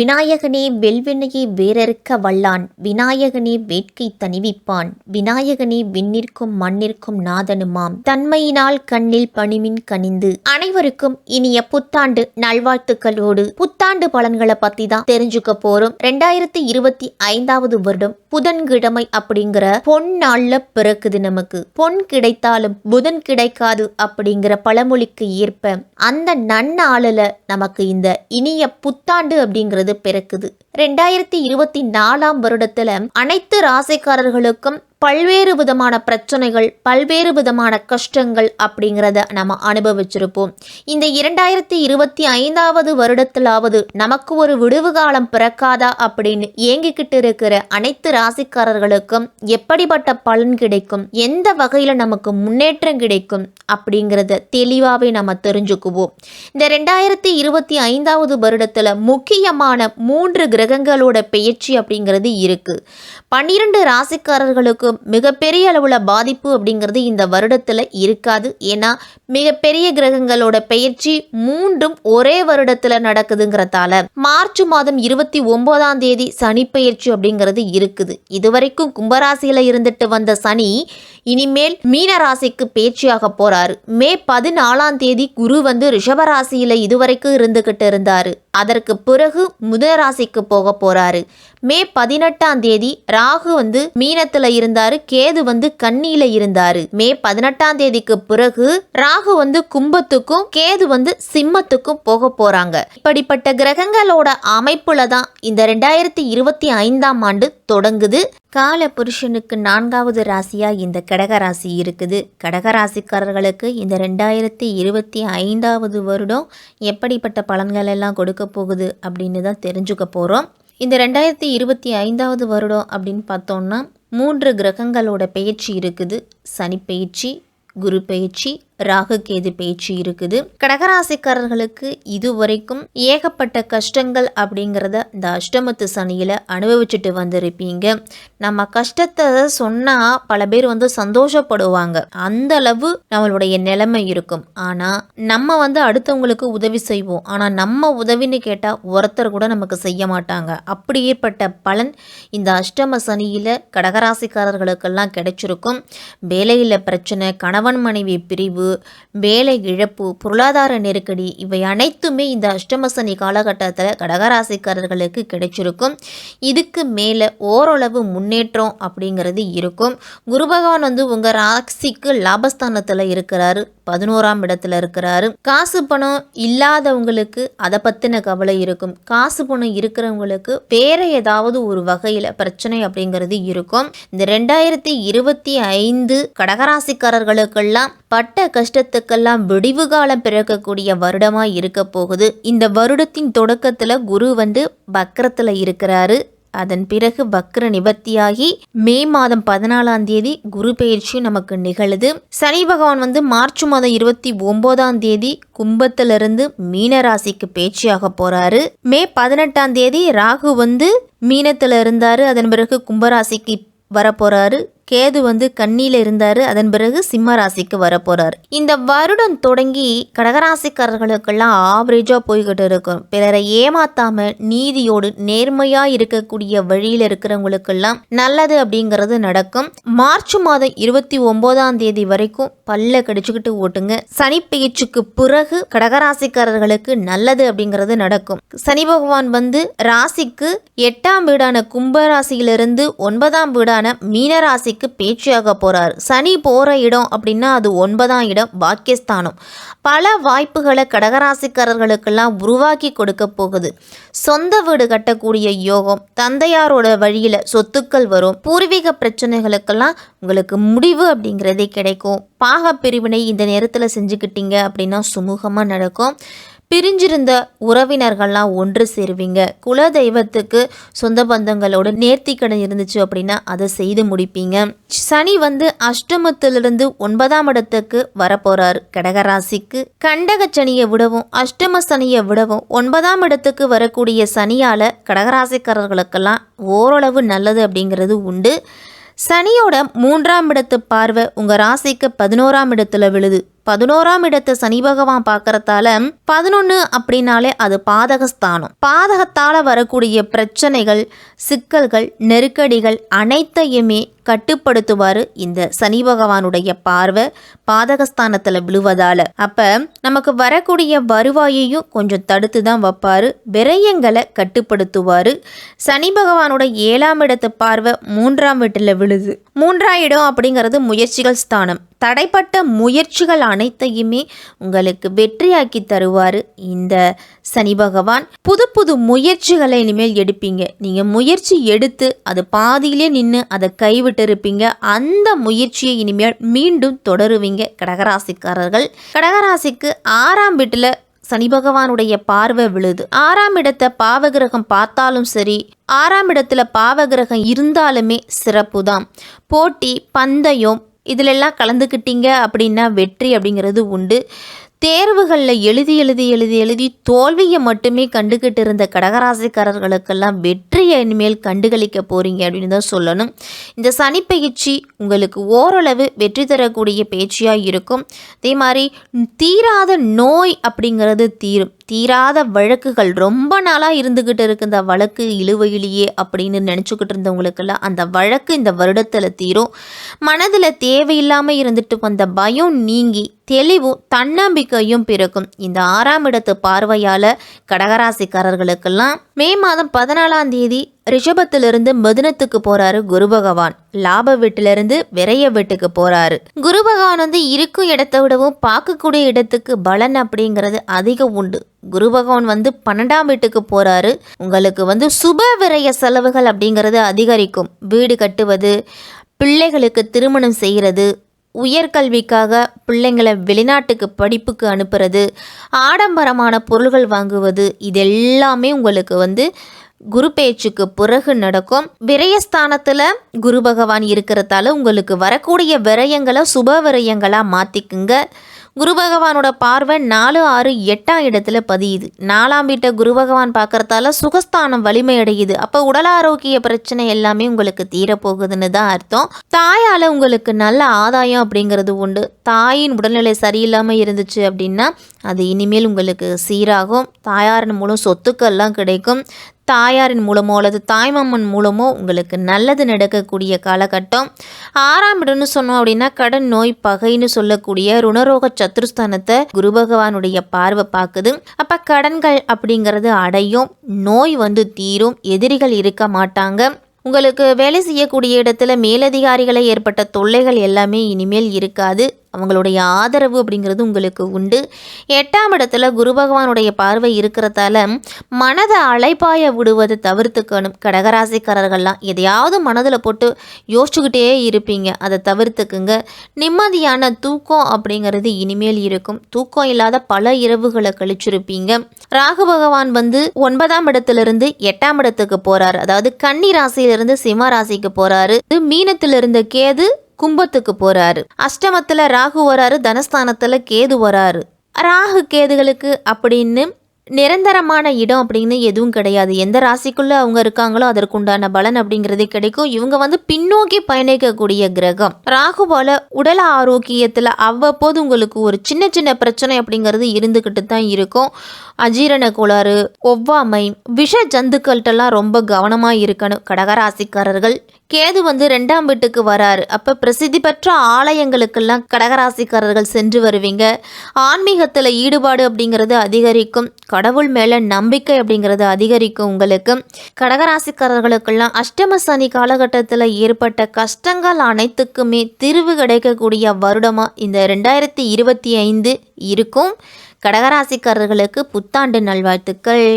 விநாயகனே வெல்வினையை வேறறுக்க வல்லான், விநாயகனே வேட்கை தணிவிப்பான், விநாயகனே விண்ணிற்கும் மண்ணிற்கும் நாதனுமாம், தன்மையினால் கண்ணில் பணிமின் கனிந்து. அனைவருக்கும் இனிய புத்தாண்டு நல்வாழ்த்துக்களோடு புத்தாண்டு பலன்களை பத்தி தான் தெரிஞ்சுக்க போறோம். 2025வது வருடம் புதன்கிழமை அப்படிங்கிற பொன் நாள்ல பிறக்குது. நமக்கு பொன் கிடைத்தாலும் புதன் கிடைக்காது அப்படிங்கிற பழமொழிக்கு ஏற்ப அந்த நன்னாளில் நமக்கு இந்த இனிய புத்தாண்டு அப்படிங்கிறது பிறக்குது. 2024ஆம் வருடத்துல அனைத்து ராசிக்காரர்களுக்கும் பல்வேறு விதமான பிரச்சனைகள், பல்வேறு விதமான கஷ்டங்கள் அப்படிங்கிறத நம்ம அனுபவிச்சிருப்போம். இந்த 2025வது வருடத்திலாவது நமக்கு ஒரு விடுவு காலம் பிறக்காதா அப்படின்னு ஏங்கிக்கிட்டு இருக்கிற அனைத்து ராசிக்காரர்களுக்கும் எப்படிப்பட்ட பலன் கிடைக்கும், எந்த வகையில் நமக்கு முன்னேற்றம் கிடைக்கும் அப்படிங்கிறத தெளிவாகவே நம்ம தெரிஞ்சுக்குவோம். இந்த 2025வது வருடத்தில் முக்கியமான 3 கிரகங்களோட பெயர்ச்சி அப்படிங்கிறது இருக்கு. 12 ராசிக்காரர்களுக்கு மிகப்பெரிய அளவுல பாதிப்பு அப்படிங்கிறது இந்த வருடத்துல இருக்காது. ஏன்னா மிகப்பெரிய கிரகங்களோட பெயர்ச்சி 3ம் ஒரே வருடத்துல நடக்குதுங்கிறதால மார்ச் மாதம் 29ஆம் தேதி சனி பெயர்ச்சி அப்படிங்கிறது இருக்குது. இதுவரைக்கும் கும்பராசியில இருந்துட்டு வந்த சனி இனிமேல் மீன ராசிக்கு பெயர்ச்சியாக போறாரு. மே 14ஆம் தேதி குரு ரிஷபராசியில இதுவரைக்கும் இருந்துகிட்டு இருந்தாரு. அதற்கு பிறகு முதல் ராசிக்கு போக போறாரு. மே 18ஆம் தேதி ராகு மீனத்துல இருந்தாரு, கேது கன்னியில இருந்தாரு. மே 18ஆம் தேதிக்கு பிறகு ராகு கும்பத்துக்கும் கேது சிம்மத்துக்கும் போக போறாங்க. இப்படிப்பட்ட கிரகங்களோட அமைப்புல தான் இந்த 2025ஆம் ஆண்டு தொடங்குது. கால புருஷனுக்கு 4வது ராசியா இந்த கடகராசி இருக்குது. கடகராசிக்காரர்களுக்கு இந்த 2025வது வருடம் எப்படிப்பட்ட பலன்கள் எல்லாம் கொடுக்க போகுது அப்படின்னு தான் தெரிஞ்சுக்க போறோம். இந்த 2025வது வருடம் அப்படின்னு பார்த்தோம்னா 3 கிரகங்களோட பெயர்ச்சி இருக்குது. சனி பெயர்ச்சி, குரு பெயர்ச்சி, ராகு கேது பேச்சு இருக்குது. கடகராசிக்காரர்களுக்கு இதுவரைக்கும் ஏகப்பட்ட கஷ்டங்கள் அப்படிங்கிறத இந்த அஷ்டமத்து சனியில அனுபவிச்சுட்டு வந்திருப்பீங்க. நம்ம கஷ்டத்தை சொன்னா பல பேர் சந்தோஷப்படுவாங்க, அந்த அளவு நம்மளுடைய நிலைமை இருக்கும். ஆனா நம்ம அடுத்தவங்களுக்கு உதவி செய்வோம், ஆனா நம்ம உதவின்னு கேட்டா ஒருத்தர் கூட நமக்கு செய்ய மாட்டாங்க. அப்படி ஏற்பட்ட பலன் இந்த அஷ்டம சனியில கடகராசிக்காரர்களுக்கெல்லாம் கிடைச்சிருக்கும். வேலையில பிரச்சனை, கணவன் மனைவி பிரிவு, வேலை இழப்பு, பொருளாதார நெருக்கடி, இவை அனைத்துமே இந்த அஷ்டமசனி காலகட்டத்தில் கடகராசிக்காரர்களுக்கு கிடைச்சிருக்கும். இதுக்கு மேலே ஓரளவு முன்னேற்றம் அப்படிங்கிறது இருக்கும். குரு பகவான் உங்கள் ராசிக்கு லாபஸ்தானத்தில் இருக்கிறாரு, 11ஆம் இடத்துல இருக்கிறாரு. காசு பணம் இல்லாதவங்களுக்கு அதை பற்றின கவலை இருக்கும். காசு பணம் இருக்கிறவங்களுக்கு வேற ஏதாவது ஒரு வகையில் பிரச்சனை அப்படிங்கிறது இருக்கும். இந்த 2025 கடகராசிக்காரர்களுக்கெல்லாம் பட்ட கஷ்டத்துக்கெல்லாம் விடிவு காலம் பிறக்கக்கூடிய வருடமா இருக்க போகுது. இந்த வருடத்தின் தொடக்கத்துல குரு வக்ரத்துல இருக்கிறாரு. அதன் பிறகு வக்ர நிவர்த்தியாகி மே மாதம் 14ஆம் தேதி குரு பெயர்ச்சி நமக்கு நிகழுது. சனி பகவான் மார்ச் மாதம் 29ஆம் தேதி கும்பத்திலிருந்து மீனராசிக்கு பேச்சியாக போறாரு. மே 18ஆம் தேதி ராகு மீனத்துல இருந்தாரு, அதன் பிறகு கும்பராசிக்கு வரப்போறாரு. கேது கன்னியில இருந்தாரு, அதன் பிறகு சிம்ம ராசிக்கு வரப்போறாரு. இந்த வருடம் தொடங்கி கடகராசிக்காரர்களுக்கெல்லாம் ஆவரேஜா போய்கிட்டு இருக்கும். பிறரை ஏமாத்தாம நீதியோடு நேர்மையா இருக்கக்கூடிய வழியில இருக்கிறவங்களுக்கெல்லாம் நல்லது அப்படிங்கிறது நடக்கும். மார்ச் மாதம் 29ஆம் தேதி வரைக்கும் பல்ல கடிச்சுக்கிட்டு ஓட்டுங்க. சனி பெயர்ச்சிக்கு பிறகு கடகராசிக்காரர்களுக்கு நல்லது அப்படிங்கிறது நடக்கும். சனி பகவான் ராசிக்கு 8ஆம் வீடான கும்பராசியிலிருந்து 9ஆம் வீடான மீனராசிக்கு பேச்சியாக போறார். சனி போற இடம் அப்படின்னா அது 9ஆம் இடம், பாக்கியஸ்தானம். பல வாய்ப்புகளை கடகராசிக்காரர்களுக்கெல்லாம் உருவாக்கி கொடுக்க போகுது. சொந்த வீடு கட்டக்கூடிய யோகம், தந்தையாரோட வழியில சொத்துக்கள் வரும். பூர்வீக பிரச்சனைகளுக்கெல்லாம் உங்களுக்கு முடிவு அப்படிங்கிறதே கிடைக்கும். பாக பிரிவினை இந்த நேரத்தில் செஞ்சுக்கிட்டீங்க அப்படின்னா சுமூகமாக நடக்கும். பிரிஞ்சிருந்த உறவினர்கள்லாம் ஒன்று சேருவீங்க. குல தெய்வத்துக்கு சொந்த பந்தங்களோட நேர்த்திக்கடன் இருந்துச்சு அப்படின்னா அதை செய்து முடிப்பீங்க. சனி அஷ்டமத்திலிருந்து 9ஆம் இடத்துக்கு வரப்போறாரு. கடகராசிக்கு கண்டக சனியை விடவும் அஷ்டம சனியை விடவும் 9ஆம் இடத்துக்கு வரக்கூடிய சனியால கடகராசிக்காரர்களுக்கெல்லாம் ஓரளவு நல்லது அப்படிங்கிறது உண்டு. சனியோட 3ஆம் இடத்து பார்வை உங்கள் ராசிக்கு 11ஆம் இடத்துல விழுது. 11ஆம் இடத்தை சனி பகவான் பார்க்கறதால 11 அப்படின்னாலே அது பாதகஸ்தானம். பாதகத்தால் வரக்கூடிய பிரச்சனைகள், சிக்கல்கள், நெருக்கடிகள் அனைத்தையுமே கட்டுப்படுத்துவார் இந்த சனி பகவானுடைய பார்வை பாதகஸ்தானத்தில் விழுவதால். அப்போ நமக்கு வரக்கூடிய வருவாயையும் கொஞ்சம் தடுத்து தான் வைப்பார், விரயங்களை கட்டுப்படுத்துவார். சனி பகவானோட 7ஆம் இடத்து பார்வை 3ஆம் வீட்டில் விழுது. 3ஆம் இடம் அப்படிங்கிறது முயற்சிகள் ஸ்தானம். தடைப்பட்ட முயற்சிகள் அனைத்தையுமே உங்களுக்கு வெற்றியாக்கி தருவார் இந்த சனி பகவான். புது புது முயற்சிகளை இனிமேல் எடுப்பீங்க. நீங்கள் முயற்சி எடுத்து அது பாதியிலே நின்று அதை கைவிட்டு இருப்பீங்க. அந்த முயற்சியை இனிமேல் மீண்டும் தொடருவீங்க கடகராசிக்காரர்கள். கடகராசிக்கு 6ஆம் வீட்டில் சனி பகவானுடைய பார்வை விழுது. 6ஆம் இடத்தை பாவகிரகம் பார்த்தாலும் சரி, 6ஆம் இடத்துல பாவகிரகம் இருந்தாலுமே சிறப்பு தான். போட்டி, பந்தயம் இதிலெல்லாம் கலந்துக்கிட்டீங்க அப்படின்னா வெற்றி அப்படிங்கிறது உண்டு. தேர்வுகளில் எழுதி தோல்வியை மட்டுமே கண்டுக்கிட்டு இருந்த கடகராசிக்காரர்களுக்கெல்லாம் வெற்றியை இனிமேல் கண்டுகளிக்க போகிறீங்க அப்படின்னு தான் சொல்லணும். இந்த சனி பயிற்சி உங்களுக்கு ஓரளவு வெற்றி தரக்கூடிய பயிற்சியாக இருக்கும். அதே மாதிரி தீராத நோய் அப்படிங்கிறது தீரும். தீராத வழக்குகள், ரொம்ப நாளாக இருந்துக்கிட்டு இருக்கு இந்த வழக்கு இழுவையிலேயே அப்படின்னு நினச்சிக்கிட்டு இருந்தவங்களுக்கெல்லாம் அந்த வழக்கு இந்த வருடத்தில் தீரும். மனதில் தேவையில்லாமல் இருந்துட்டு வந்த பயம் நீங்கி தெளிவும் தன்னம்பிக்கையும் பிறக்கும். இந்த 6ஆம் இடத்து பார்வையால் கடகராசிக்காரர்களுக்கெல்லாம் மே மாதம் 14ஆம் தேதி ரிஷபத்திலிருந்து மிதுனத்துக்கு போறாரு குரு பகவான். லாப வீட்டிலிருந்து விரைய வீட்டுக்கு போறாரு. குரு பகவான் இருக்கும் இடத்தை விடவும் பார்க்கக்கூடிய இடத்துக்கு பலன் அப்படிங்கிறது அதிகம் உண்டு. குரு பகவான் 12ஆம் வீட்டுக்கு போறாரு. உங்களுக்கு சுப விரய செலவுகள் அப்படிங்கிறது அதிகரிக்கும். வீடு கட்டுவது, பிள்ளைகளுக்கு திருமணம் செய்கிறது, உயர்கல்விக்காக பிள்ளைங்களை வெளிநாட்டுக்கு படிப்புக்கு அனுப்புறது, ஆடம்பரமான பொருள்கள் வாங்குவது, இதெல்லாமே உங்களுக்கு குரு பேச்சுக்கு பிறகு நடக்கும். விரயஸ்தானத்தில் குரு பகவான் இருக்கிறதால உங்களுக்கு வரக்கூடிய விரயங்களை சுப விரயங்களாக மாற்றிக்குங்க. குரு பகவானோட பார்வை 4, 6, 8ஆம் இடத்துல பதியுது. 4ஆம் வீட்டை குரு பகவான் பார்க்கறதால சுகஸ்தானம் வலிமை அடையுது. அப்போ உடல் ஆரோக்கிய பிரச்சனை எல்லாமே உங்களுக்கு தீரப்போகுதுன்னு தான் அர்த்தம். தாயால் உங்களுக்கு நல்ல ஆதாயம் அப்படிங்கிறது உண்டு. தாயின் உடல்நிலை சரியில்லாமல் இருந்துச்சு அப்படின்னா அது இனிமேல் உங்களுக்கு சீராகும். தாயாரின் மூலம் சொத்துக்கள்லாம் கிடைக்கும். தாயாரின் மூலமோ அல்லது தாய்மாமன் மூலமோ உங்களுக்கு நல்லது நடக்கக்கூடிய காலகட்டம். 6ஆம் இடம்னு சொன்னோம் அப்படின்னா கடன், நோய், பகைன்னு சொல்லக்கூடிய ருணரோக சத்துருஸ்தானத்தை குரு பகவானுடைய பார்வை பார்க்குது. அப்போ கடன்கள் அப்படிங்கிறது அடையும், நோய் தீரும், எதிரிகள் இருக்க மாட்டாங்க. உங்களுக்கு வேலை செய்யக்கூடிய இடத்துல மேலதிகாரிகளை ஏற்பட்ட தொல்லைகள் எல்லாமே இனிமேல் இருக்காது. அவங்களுடைய ஆதரவு அப்படிங்கிறது உங்களுக்கு உண்டு. 8ஆம் இடத்துல குரு பகவானுடைய பார்வை இருக்கிறதால மனதை அலைப்பாய விடுவதை தவிர்த்துக்கணும். கடகராசிக்காரர்கள்லாம் எதையாவது மனதில் போட்டு யோசிச்சுக்கிட்டே இருப்பீங்க, அதை தவிர்த்துக்குங்க. நிம்மதியான தூக்கம் அப்படிங்கிறது இனிமேல் இருக்கும். தூக்கம் இல்லாத பல இரவுகளை கழிச்சிருப்பீங்க. ராகு பகவான் 9ஆம் இடத்திலிருந்து 8ஆம் இடத்துக்கு போறாரு. அதாவது கன்னி ராசியிலிருந்து சிம்ம ராசிக்கு போறாரு. மீனத்தில் இருந்த கேது கும்பத்துக்கு போறாரு. அஷ்டமத்துல ராகு வராரு, தனஸ்தானத்துல கேது வராரு. ராகு கேதுகளுக்கு அப்படின்னு நிரந்தரமான இடம் அப்படின்னு எதுவும் கிடையாது. எந்த ராசிக்குள்ள அவங்க இருக்காங்களோ அதற்குண்டான பலன் அப்படிங்கிறதே கிடைக்கும். இவங்க பின்னோக்கி பயணிக்கக்கூடிய கிரகம். ராகு போல உடல் ஆரோக்கியத்துல அவ்வப்போது உங்களுக்கு ஒரு சின்ன சின்ன பிரச்சனை அப்படிங்கிறது இருந்துகிட்டு தான் இருக்கும். அஜீரண கோளாறு, ஒவ்வாமை, விஷ ஜந்துக்கள்கிட்டலாம் ரொம்ப கவனமா இருக்கணும் கடகராசிக்காரர்கள். கேது 2ஆம் வீட்டுக்கு வராரு. அப்ப பிரசித்தி பெற்ற ஆலயங்களுக்கெல்லாம் கடகராசிக்காரர்கள் சென்று வருவீங்க. ஆன்மீகத்துல ஈடுபாடு அப்படிங்கிறது அதிகரிக்கும். கடவுள் மேல நம்பிக்கை அப்படிங்கிறது அதிகரிக்கும். உங்களுக்கு கடகராசிக்காரர்களுக்கெல்லாம் அஷ்டம சனி காலகட்டத்தில் ஏற்பட்ட கஷ்டங்கள் அனைத்துக்குமே தீர்வு கிடைக்கக்கூடிய வருடமா இந்த 2025 இருக்கும். கடகராசிக்காரர்களுக்கு புத்தாண்டு நல்வாழ்த்துக்கள்.